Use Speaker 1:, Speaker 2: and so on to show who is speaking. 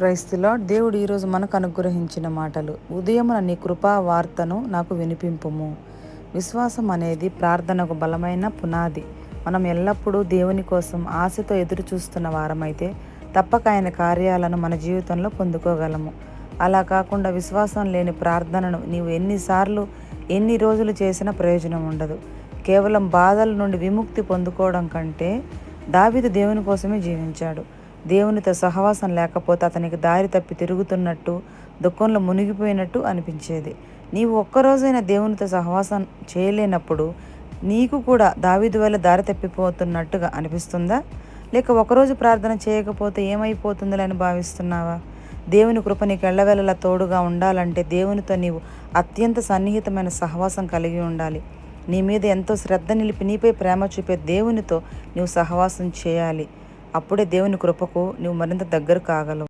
Speaker 1: క్రైస్తులో దేవుడు ఈరోజు మనకు అనుగ్రహించిన మాటలు. ఉదయమున నీ కృపా వార్తను నాకు వినిపింపుము. విశ్వాసం అనేది ప్రార్థనకు బలమైన పునాది. మనం ఎల్లప్పుడూ దేవుని కోసం ఆశతో ఎదురు చూస్తున్న వారమైతే తప్పక ఆయన కార్యాలను మన జీవితంలో పొందుకోగలము. అలా కాకుండా విశ్వాసం లేని ప్రార్థనను నీవు ఎన్నిసార్లు ఎన్ని రోజులు చేసినా ప్రయోజనం ఉండదు. కేవలం బాధల నుండి విముక్తి పొందుకోవడం కంటే దావీదు దేవుని కోసమే జీవించాడు. దేవునితో సహవాసం లేకపోతే అతనికి దారి తప్పి తిరుగుతున్నట్టు, దుఃఖంలో మునిగిపోయినట్టు అనిపించేది. నీవు ఒక్కరోజైనా దేవునితో సహవాసం చేయలేనప్పుడు నీకు కూడా దావీదు వల్ల దారి తప్పిపోతున్నట్టుగా అనిపిస్తుందా? లేక ఒకరోజు ప్రార్థన చేయకపోతే ఏమైపోతుందిలే అని భావిస్తున్నావా? దేవుని కృప నీకు ఎల్లవేళలా తోడుగా ఉండాలంటే దేవునితో నీవు అత్యంత సన్నిహితమైన సహవాసం కలిగి ఉండాలి. నీ మీద ఎంతో శ్రద్ధ నిలిపి నీపై ప్రేమ చూపే దేవునితో నీవు సహవాసం చేయాలి. అప్పుడే దేవుని కృపకు నువ్వు మరింత దగ్గర కాగలవు.